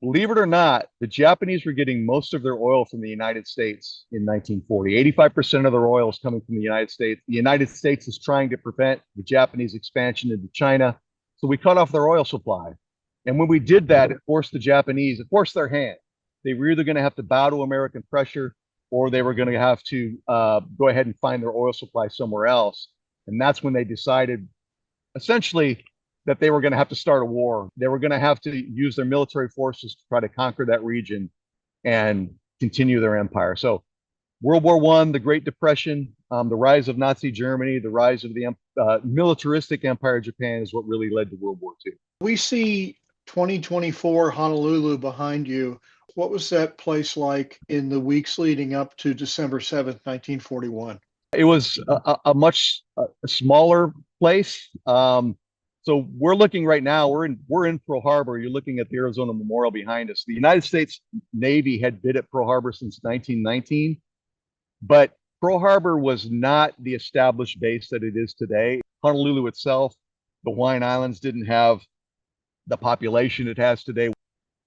Believe it or not, the Japanese were getting most of their oil from the United States in 1940. 85% of their oil is coming from the United States. The United States is trying to prevent the Japanese expansion into China. So we cut off their oil supply. And when we did that, it forced the Japanese, it forced their hand. They were either going to have to bow to American pressure or they were going to have to go ahead and find their oil supply somewhere else. And that's when they decided essentially that they were going to have to start a war. They were going to have to use their military forces to try to conquer that region and continue their empire. So World War I, the Great Depression, the rise of Nazi Germany, the rise of the militaristic empire of Japan is what really led to World War II. We see 2024 Honolulu behind you. What was that place like in the weeks leading up to December 7th, 1941? It was a much smaller place. So we're looking right now. We're in Pearl Harbor. You're looking at the Arizona Memorial behind us. The United States Navy had been at Pearl Harbor since 1919, but Pearl Harbor was not the established base that it is today. Honolulu itself, the Hawaiian Islands, didn't have the population it has today.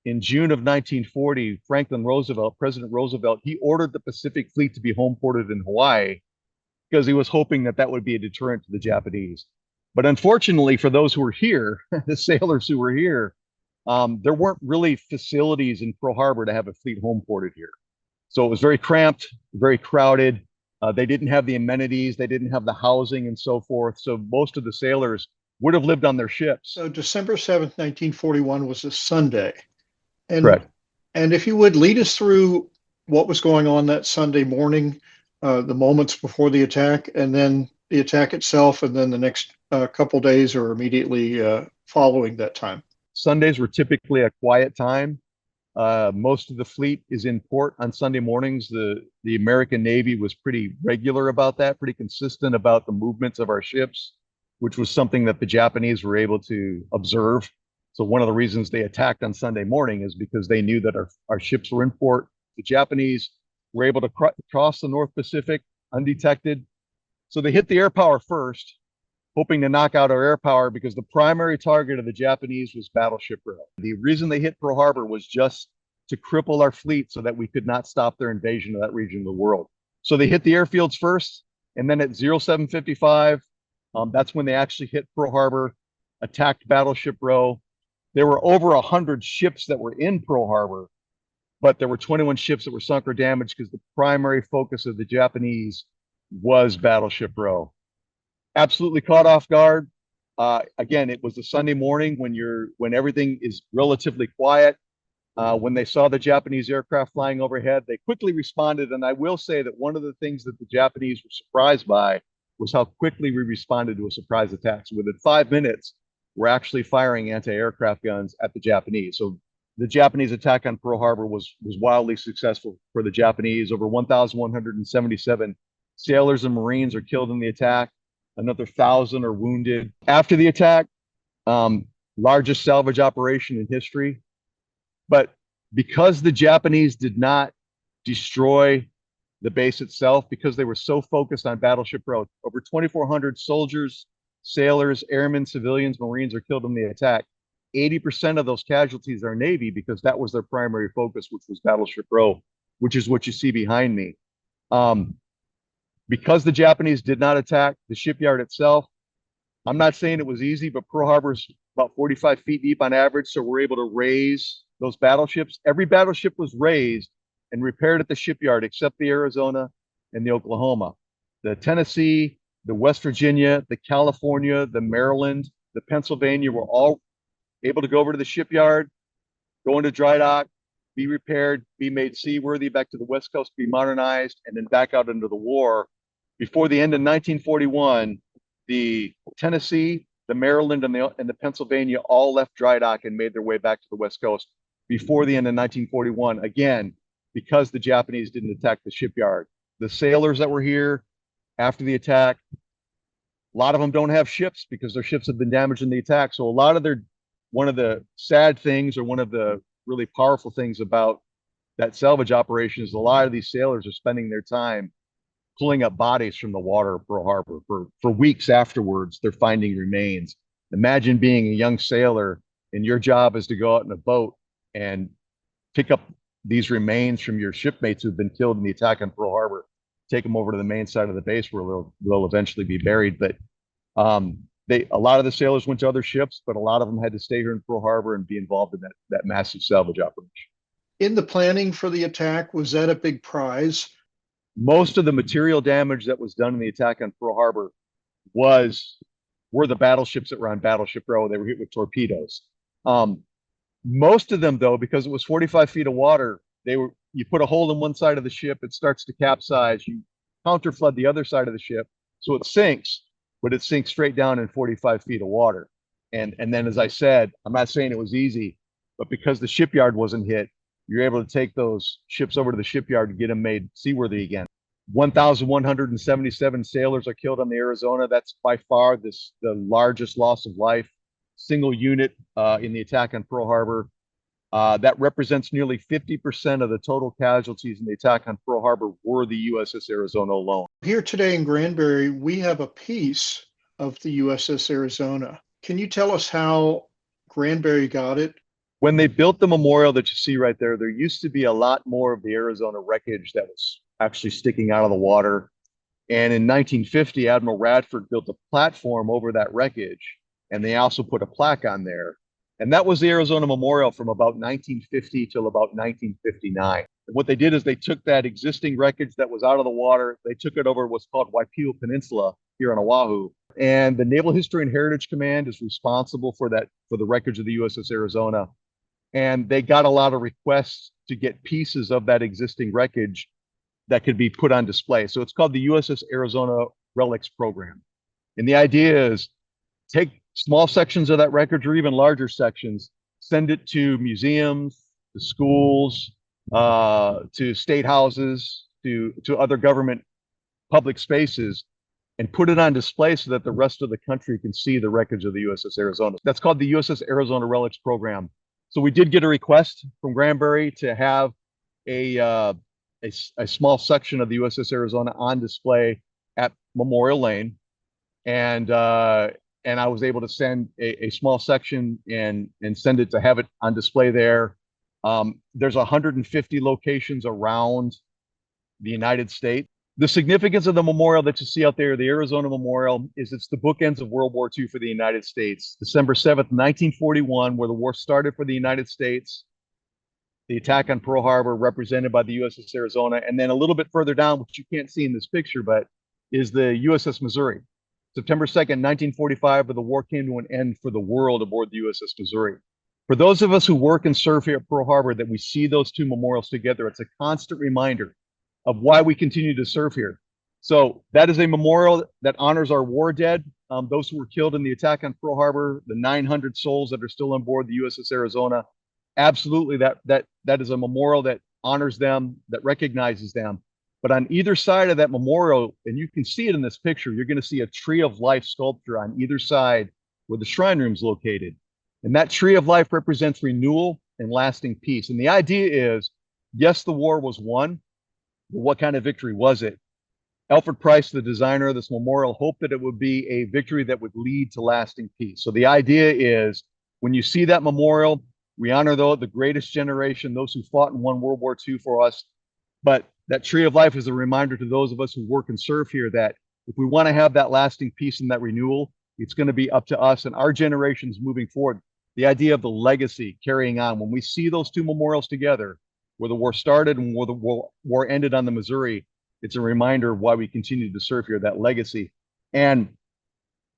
In June of 1940, President Roosevelt, he ordered the Pacific Fleet to be home ported in Hawaii because he was hoping that that would be a deterrent to the Japanese. But unfortunately, for those who were here, the sailors who were here, there weren't really facilities in Pearl Harbor to have a fleet home ported here. So it was very cramped, very crowded. They didn't have the amenities, they didn't have the housing and so forth. So most of the sailors would have lived on their ships. So December 7th, 1941 was a Sunday. And Correct. and if you would lead us through what was going on that Sunday morning, the moments before the attack, and then the attack itself, and then the next couple days or immediately following that time. Sundays were typically a quiet time. Most of the fleet is in port on Sunday mornings. The American Navy was pretty regular about that, pretty consistent about the movements of our ships, which was something that the Japanese were able to observe. So one of the reasons they attacked on Sunday morning is because they knew that our ships were in port. The Japanese were able to cross the North Pacific undetected. So they hit the air power first, hoping to knock out our air power because the primary target of the Japanese was battleship row. The reason they hit Pearl Harbor was just to cripple our fleet so that we could not stop their invasion of that region of the world. So they hit the airfields first, and then at 0755, that's when they actually hit Pearl Harbor, attacked battleship row. There were over 100 ships that were in Pearl Harbor, but there were 21 ships that were sunk or damaged because the primary focus of the Japanese was battleship row. Absolutely caught off guard. Again, it was a Sunday morning when everything is relatively quiet. When they saw the Japanese aircraft flying overhead, they quickly responded. And I will say that one of the things that the Japanese were surprised by was how quickly we responded to a surprise attack. So within 5 minutes, we're actually firing anti-aircraft guns at the Japanese. So the Japanese attack on Pearl Harbor was wildly successful for the Japanese. Over 1,177 sailors and Marines are killed in the attack. Another 1,000 are wounded. After the attack, largest salvage operation in history. But because the Japanese did not destroy the base itself, because they were so focused on battleship row, over 2,400 soldiers, sailors, airmen, civilians, Marines are killed in the attack. 80% of those casualties are Navy because that was their primary focus, which was battleship row, which is what you see behind me. Because the Japanese did not attack the shipyard itself, I'm not saying it was easy, but Pearl Harbor's about 45 feet deep on average, so we're able to raise those battleships. Every battleship was raised and repaired at the shipyard except the Arizona and the Oklahoma. The Tennessee, the West Virginia, the California, the Maryland, the Pennsylvania were all able to go over to the shipyard, go into dry dock, be repaired, be made seaworthy back to the West Coast, be modernized, and then back out into the war. Before the end of 1941, the Tennessee, the Maryland, and the Pennsylvania all left dry dock and made their way back to the West Coast before the end of 1941. Again, because the Japanese didn't attack the shipyard. The sailors that were here after the attack, a lot of them don't have ships because their ships have been damaged in the attack. So one of the sad things, or one of the really powerful things about that salvage operation, is a lot of these sailors are spending their time pulling up bodies from the water of Pearl Harbor. For weeks afterwards, they're finding remains. Imagine being a young sailor and your job is to go out in a boat and pick up these remains from your shipmates who've been killed in the attack on Pearl Harbor, take them over to the main side of the base where they'll eventually be buried. But a lot of the sailors went to other ships, but a lot of them had to stay here in Pearl Harbor and be involved in that massive salvage operation. In the planning for the attack, was that a big prize? Most of the material damage that was done in the attack on Pearl Harbor were the battleships that were on Battleship Row. They were hit with torpedoes. Most of them, though, because it was 45 feet of water, you put a hole in one side of the ship, it starts to capsize. You counterflood the other side of the ship, so it sinks, but it sinks straight down in 45 feet of water. And then, as I said, I'm not saying it was easy, but because the shipyard wasn't hit, you're able to take those ships over to the shipyard to get them made seaworthy again. 1,177 sailors are killed on the Arizona. That's by far the largest loss of life, single unit in the attack on Pearl Harbor. That represents nearly 50% of the total casualties in the attack on Pearl Harbor were the USS Arizona alone. Here today in Granbury, we have a piece of the USS Arizona. Can you tell us how Granbury got it? When they built the memorial that you see right there, there used to be a lot more of the Arizona wreckage that was actually sticking out of the water. And in 1950, Admiral Radford built a platform over that wreckage, and they also put a plaque on there. And that was the Arizona Memorial from about 1950 till about 1959. And what they did is they took that existing wreckage that was out of the water, they took it over what's called Waipio Peninsula here on Oahu. And the Naval History and Heritage Command is responsible for the wreckage of the USS Arizona. And they got a lot of requests to get pieces of that existing wreckage that could be put on display. So it's called the USS Arizona Relics Program. And the idea is take small sections of that wreckage or even larger sections, send it to museums, to schools, to state houses, to other government public spaces, and put it on display so that the rest of the country can see the wreckage of the USS Arizona. That's called the USS Arizona Relics Program. So we did get a request from Granbury to have a small section of the USS Arizona on display at Memorial Lane, and I was able to send a small section and send it to have it on display there. There's 150 locations around the United States. The significance of the memorial that you see out there, the Arizona Memorial, is it's the bookends of World War II for the United States. December 7th, 1941, where the war started for the United States. The attack on Pearl Harbor, represented by the USS Arizona. And then a little bit further down, which you can't see in this picture, but is the USS Missouri. September 2nd, 1945, where the war came to an end for the world aboard the USS Missouri. For those of us who work and serve here at Pearl Harbor, that we see those two memorials together, it's a constant reminder of why we continue to serve here. So that is a memorial that honors our war dead, those who were killed in the attack on Pearl Harbor, the 900 souls that are still on board the USS Arizona. Absolutely, that is a memorial that honors them, that recognizes them. But on either side of that memorial, and you can see it in this picture, you're going to see a tree of life sculpture on either side where the shrine room is located. And that tree of life represents renewal and lasting peace. And the idea is, yes, the war was won, but what kind of victory was it? Alfred Price, the designer of this memorial, hoped that it would be a victory that would lead to lasting peace. So the idea is, when you see that memorial, we honor the greatest generation, those who fought and won World War II for us. But that tree of life is a reminder to those of us who work and serve here that if we want to have that lasting peace and that renewal, it's going to be up to us and our generations moving forward. The idea of the legacy carrying on. When we see those two memorials together, where the war started and where the war ended on the Missouri, it's a reminder of why we continue to serve here, that legacy. And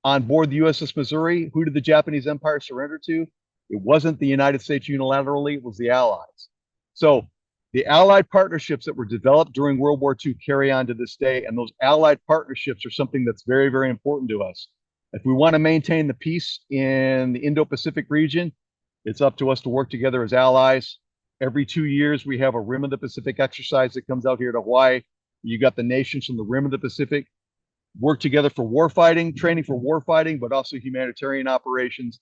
on board the USS Missouri, who did the Japanese Empire surrender to? It wasn't the United States unilaterally, it was the Allies. So the Allied partnerships that were developed during World War II carry on to this day, and those Allied partnerships are something that's very, very important to us. If we want to maintain the peace in the Indo-Pacific region, it's up to us to work together as allies. Every 2 years, we have a Rim of the Pacific exercise that comes out here to Hawaii. You got the nations from the Rim of the Pacific work together for warfighting, training for warfighting, but also humanitarian operations.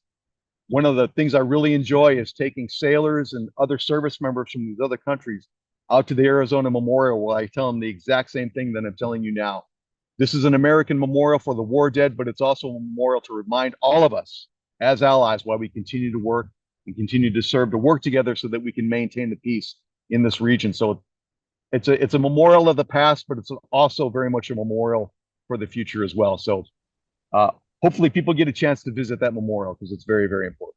One of the things I really enjoy is taking sailors and other service members from these other countries out to the Arizona Memorial, where I tell them the exact same thing that I'm telling you now. This is an American memorial for the war dead, but it's also a memorial to remind all of us as allies why we continue to work and continue to serve to work together so that we can maintain the peace in this region. So it's a memorial of the past, but it's also very much a memorial for the future as well. So hopefully people get a chance to visit that memorial because it's very, very important.